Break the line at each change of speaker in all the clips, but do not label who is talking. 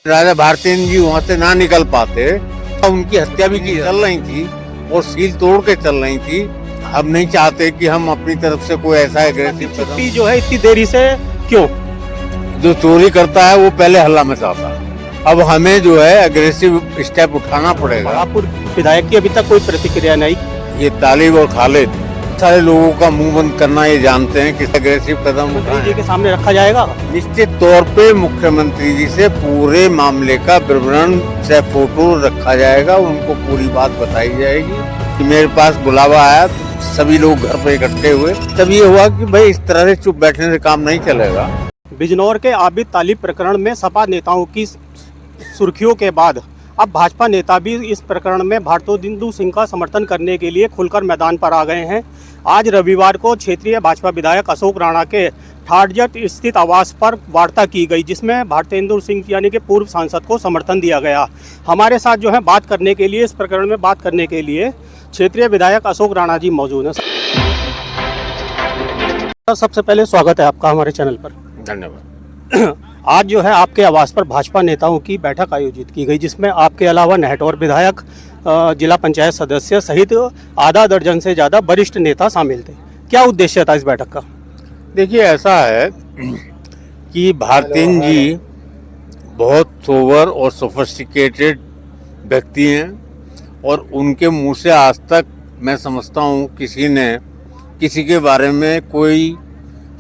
राजा भारतीन जी वहाँ से ना निकल पाते, उनकी हत्या भी की चल रही थी और सील तोड़ के चल रही थी। हम नहीं चाहते कि हम अपनी तरफ से कोई ऐसा एग्रेसिव
छुट्टी जो है इतनी देरी से क्यों?
जो चोरी करता है वो पहले हल्ला मचाता है। अब हमें जो है एग्रेसिव स्टेप उठाना पड़ेगा।
बड़ापुर विधायक की अभी तक कोई प्रतिक्रिया नहीं।
ये तालिब और खालिद सारे लोगों का मुंह बंद करना ये जानते हैं कि एग्रेसिव कदम उठाएं।
जी के सामने रखा जाएगा।
निश्चित तौर पे मुख्यमंत्री जी से पूरे मामले का विवरण से फोटो रखा जाएगा, उनको पूरी बात बताई जाएगी। कि मेरे पास बुलावा आया तो सभी लोग घर पे इकट्ठे हुए, तब ये हुआ कि भाई इस तरह से चुप बैठने से काम नहीं चलेगा।
बिजनौर के आबिद तालिब प्रकरण में सपा नेताओं की सुर्खियों के बाद अब भाजपा नेता भी इस प्रकरण में भारतेंदु सिंह का समर्थन करने के लिए खुलकर मैदान पर आ गए हैं। आज रविवार को क्षेत्रीय भाजपा विधायक अशोक राणा के ठाठजट स्थित आवास पर वार्ता की गई, जिसमें भारतेंदु सिंह यानी कि पूर्व सांसद को समर्थन दिया गया। हमारे साथ जो है बात करने के लिए, इस प्रकरण में बात करने के लिए क्षेत्रीय विधायक अशोक राणा जी मौजूद हैं। सबसे पहले स्वागत है आपका हमारे चैनल पर।
धन्यवाद।
आज जो है आपके आवास पर भाजपा नेताओं की बैठक आयोजित की गई, जिसमें आपके अलावा नेहटौर विधायक, जिला पंचायत सदस्य सहित आधा दर्जन से ज़्यादा वरिष्ठ नेता शामिल थे। क्या उद्देश्य था इस बैठक का?
देखिए, ऐसा है कि भारतीन जी बहुत सोबर और सोफिस्टिकेटेड व्यक्ति हैं और उनके मुंह से आज तक मैं समझता हूँ किसी ने किसी के बारे में कोई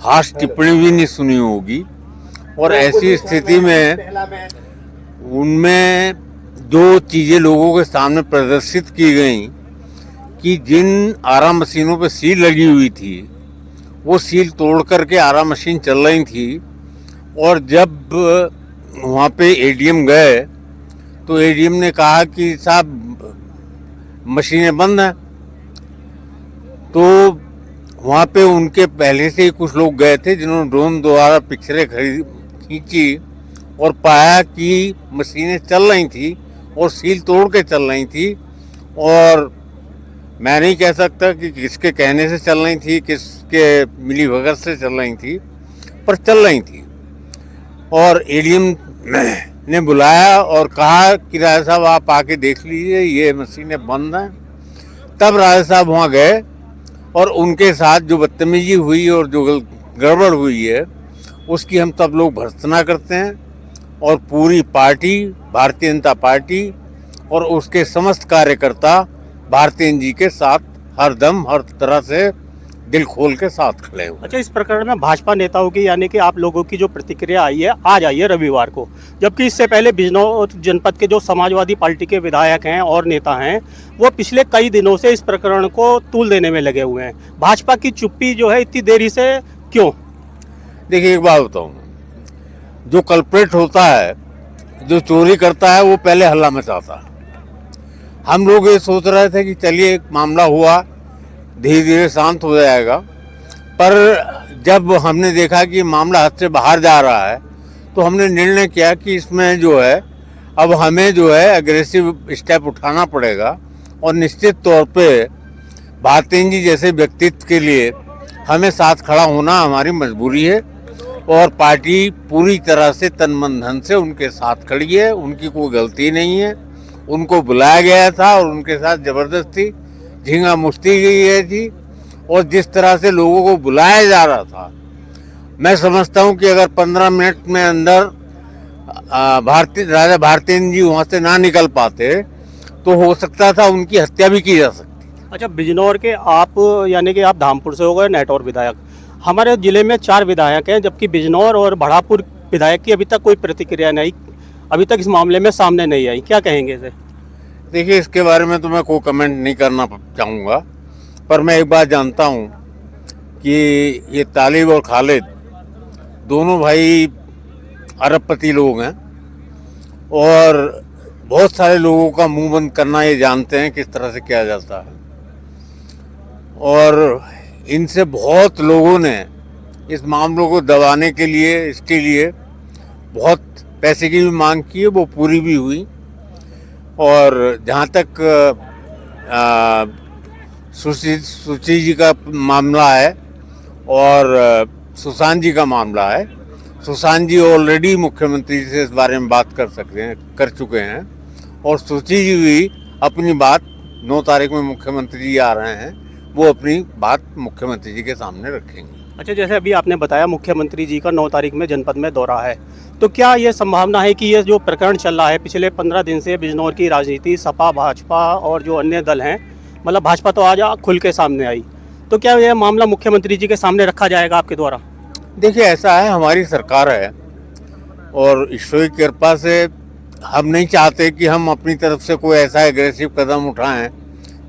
हास्य टिप्पणी भी नहीं सुनी होगी। और ऐसी स्थिति में उनमें जो चीज़ें लोगों के सामने प्रदर्शित की गई कि जिन आरा मशीनों पे सील लगी हुई थी वो सील तोड़ करके आरा मशीन चल रही थी, और जब वहाँ पे एडीएम गए तो एडीएम ने कहा कि साहब मशीनें बंद हैं। तो वहाँ पे उनके पहले से ही कुछ लोग गए थे जिन्होंने ड्रोन द्वारा पिक्चरें खींची और पाया कि मशीनें चल रही थी और सील तोड़ के चल रही थी। और मैं नहीं कह सकता कि किसके कहने से चल रही थी, किसके मिलीभगत से चल रही थी, पर चल रही थी। और एडीएम ने बुलाया और कहा कि राजा साहब आप आके देख लीजिए, ये मशीनें बंद हैं। तब राजा साहब वहाँ गए और उनके साथ जो बदतमीजी हुई और जो गड़बड़ हुई है उसकी हम सब लोग भर्त्सना करते हैं। और पूरी पार्टी, भारतीय जनता पार्टी और उसके समस्त कार्यकर्ता भारतीय जी के साथ हरदम हर तरह से दिल खोल के साथ खड़े हुए।
अच्छा, इस प्रकरण में भाजपा नेताओं की यानी कि आप लोगों की जो प्रतिक्रिया आई है आज आई है रविवार को, जबकि इससे पहले बिजनौर जनपद के जो समाजवादी पार्टी के विधायक हैं और नेता हैं वो पिछले कई दिनों से इस प्रकरण को तूल देने में लगे हुए हैं। भाजपा की चुप्पी जो है इतनी देरी से क्यों?
देखिए, एक बात बताऊँ, जो कल्प्रेट होता है, जो चोरी करता है, वो पहले हल्ला मचाता है। हम लोग ये सोच रहे थे कि चलिए एक मामला हुआ, धीरे धीरे शांत हो जाएगा, पर जब हमने देखा कि मामला हद से बाहर जा रहा है तो हमने निर्णय किया कि इसमें जो है अब हमें जो है एग्रेसिव स्टेप उठाना पड़ेगा। और निश्चित तौर पे भारतीय जी जैसे व्यक्तित्व के लिए हमें साथ खड़ा होना हमारी मजबूरी है और पार्टी पूरी तरह से तन मन धन से उनके साथ खड़ी है। उनकी कोई गलती नहीं है, उनको बुलाया गया था और उनके साथ जबरदस्ती झींगा मुश्ती गई थी। और जिस तरह से लोगों को बुलाया जा रहा था, मैं समझता हूं कि अगर 15 मिनट में अंदर राजा भारतीन जी वहाँ से ना निकल पाते तो हो सकता था उनकी हत्या भी की जा सकती।
अच्छा, बिजनौर के आप यानी कि आप धामपुर से हो गए नेहटौर विधायक। हमारे ज़िले में 4 विधायक हैं, जबकि बिजनौर और बड़ापुर विधायक की अभी तक कोई प्रतिक्रिया नहीं, अभी तक इस मामले में सामने नहीं आई। क्या कहेंगे इसे?
देखिए, इसके बारे में तो मैं कोई कमेंट नहीं करना चाहूँगा, पर मैं एक बात जानता हूँ कि ये तालिब और खालिद दोनों भाई अरबपति लोग हैं और बहुत सारे लोगों का मुंह बंद करना ये जानते हैं किस तरह से किया जाता है। और इनसे बहुत लोगों ने इस मामलों को दबाने के लिए, इसके लिए बहुत पैसे की भी मांग की है, वो पूरी भी हुई। और जहाँ तक सुशी जी का मामला है और सुशांत जी का मामला है, सुशांत जी ऑलरेडी मुख्यमंत्री जी से इस बारे में बात कर चुके हैं, और सुची जी भी अपनी बात 9 तारीख में मुख्यमंत्री जी आ रहे हैं, वो अपनी बात मुख्यमंत्री जी के सामने रखेंगे।
अच्छा, जैसे अभी आपने बताया मुख्यमंत्री जी का 9 तारीख में जनपद में दौरा है, तो क्या ये संभावना है कि ये जो प्रकरण चल रहा है पिछले 15 दिन से बिजनौर की राजनीति, सपा, भाजपा और जो अन्य दल हैं, मतलब भाजपा तो आज खुल के सामने आई, तो क्या यह मामला मुख्यमंत्री जी के सामने रखा जाएगा आपके द्वारा?
देखिए, ऐसा है, हमारी सरकार है और ईश्वर की कृपा से हम नहीं चाहते कि हम अपनी तरफ से कोई ऐसा एग्रेसिव कदम उठाएं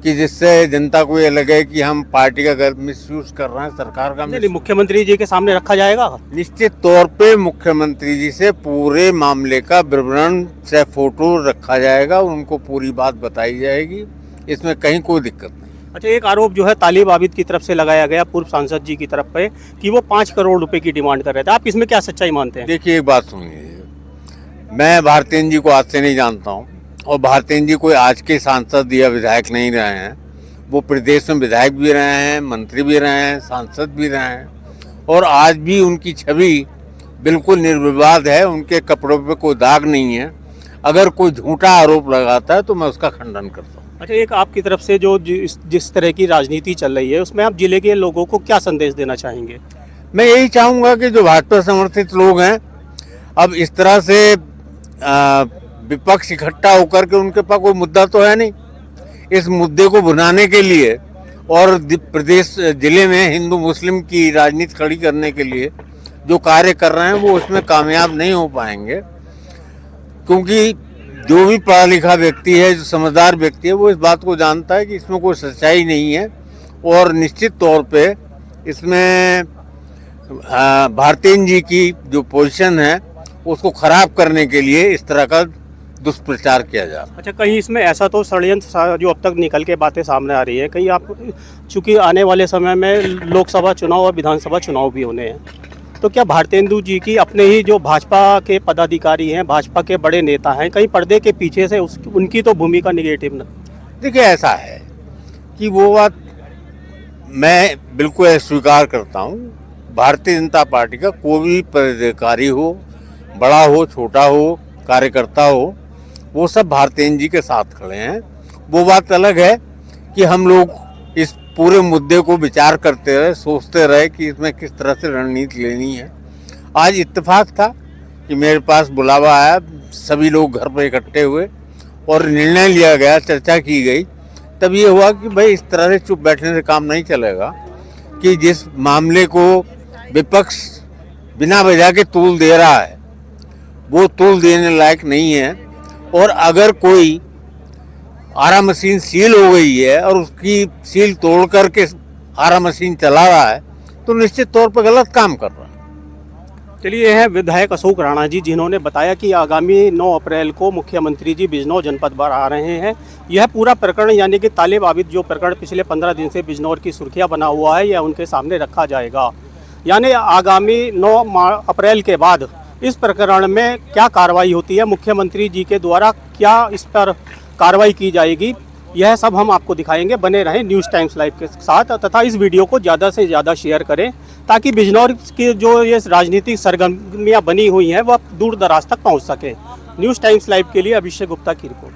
कि जिससे जनता को ये लगे कि हम पार्टी का मिसयूज कर रहे हैं, सरकार का।
नहीं, मुख्यमंत्री जी के सामने रखा जाएगा।
निश्चित तौर पे मुख्यमंत्री जी से पूरे मामले का विवरण से फोटो रखा जाएगा, उनको पूरी बात बताई जाएगी, इसमें कहीं कोई दिक्कत नहीं।
अच्छा, एक आरोप जो है तालिब आबिद की तरफ से लगाया गया पूर्व सांसद जी की तरफ पे कि वो 5 करोड़ रुपए की डिमांड कर रहे थे, आप इसमें क्या सच्चाई मानते हैं?
देखिए, एक बात सुनिए, मैं भारतेंद्र जी को आज से नहीं जानता हूँ, और भारतेंद्र जी कोई आज के सांसद या विधायक नहीं रहे हैं, वो प्रदेश में विधायक भी रहे हैं, मंत्री भी रहे हैं, सांसद भी रहे हैं, और आज भी उनकी छवि बिल्कुल निर्विवाद है, उनके कपड़ों पे कोई दाग नहीं है। अगर कोई झूठा आरोप लगाता है तो मैं उसका खंडन करता हूँ।
अच्छा, एक आपकी तरफ से जो जिस तरह की राजनीति चल रही है उसमें आप जिले के लोगों को क्या संदेश देना चाहेंगे?
मैं यही चाहूँगा कि जो भाजपा समर्थित लोग हैं, अब इस तरह से विपक्ष इकट्ठा होकर के, उनके पास कोई मुद्दा तो है नहीं, इस मुद्दे को भुनाने के लिए और प्रदेश जिले में हिंदू मुस्लिम की राजनीति खड़ी करने के लिए जो कार्य कर रहे हैं वो उसमें कामयाब नहीं हो पाएंगे, क्योंकि जो भी पढ़ा लिखा व्यक्ति है, जो समझदार व्यक्ति है, वो इस बात को जानता है कि इसमें कोई सच्चाई नहीं है, और निश्चित तौर पे इसमें भारतेंद्र जी की जो पोजीशन है उसको खराब करने के लिए इस तरह का दुष्प्रचार किया जा रहा है।
अच्छा, कहीं इसमें ऐसा तो षड्यंत्र जो अब तक निकल के बातें सामने आ रही है, कहीं आप, चूंकि आने वाले समय में लोकसभा चुनाव और विधानसभा चुनाव भी होने हैं, तो क्या भारतेंदु जी की अपने ही जो भाजपा के पदाधिकारी हैं, भाजपा के बड़े नेता हैं, कहीं पर्दे के पीछे से उनकी तो भूमिका निगेटिव न?
देखिए, ऐसा है कि वो बात मैं बिल्कुल स्वीकार करता हूँ, भारतीय जनता पार्टी का कोई भी पदाधिकारी हो, बड़ा हो, छोटा हो, कार्यकर्ता हो, वो सब भारतेंद्र जी के साथ खड़े हैं। वो बात अलग है कि हम लोग इस पूरे मुद्दे को विचार करते रहे, सोचते रहे कि इसमें किस तरह से रणनीति लेनी है। आज इत्तेफाक था कि मेरे पास बुलावा आया, सभी लोग घर पर इकट्ठे हुए और निर्णय लिया गया, चर्चा की गई, तब ये हुआ कि भाई इस तरह से चुप बैठने से काम नहीं चलेगा, कि जिस मामले को विपक्ष बिना वजह के तूल दे रहा है वो तूल देने लायक नहीं है, और अगर कोई आरा मशीन सील हो गई है और उसकी सील तोड़ करके आरा मशीन चला रहा है तो निश्चित तौर पर गलत काम कर रहा है।
चलिए, यह है विधायक अशोक राणा जी, जिन्होंने बताया कि आगामी 9 अप्रैल को मुख्यमंत्री जी बिजनौर जनपद पर आ रहे हैं। यह पूरा प्रकरण यानी कि तालिब आबिद जो प्रकरण पिछले 15 दिन से बिजनौर की सुर्खियां बना हुआ है, यह उनके सामने रखा जाएगा। यानी आगामी 9 अप्रैल के बाद इस प्रकरण में क्या कार्रवाई होती है, मुख्यमंत्री जी के द्वारा क्या इस पर कार्रवाई की जाएगी, यह सब हम आपको दिखाएंगे। बने रहें न्यूज़ टाइम्स लाइव के साथ, तथा इस वीडियो को ज़्यादा से ज़्यादा शेयर करें ताकि बिजनौर की जो ये राजनीतिक सरगर्मियाँ बनी हुई हैं वह दूर दराज तक पहुंच सके। न्यूज़ टाइम्स लाइव के लिए अभिषेक गुप्ता की रिपोर्ट।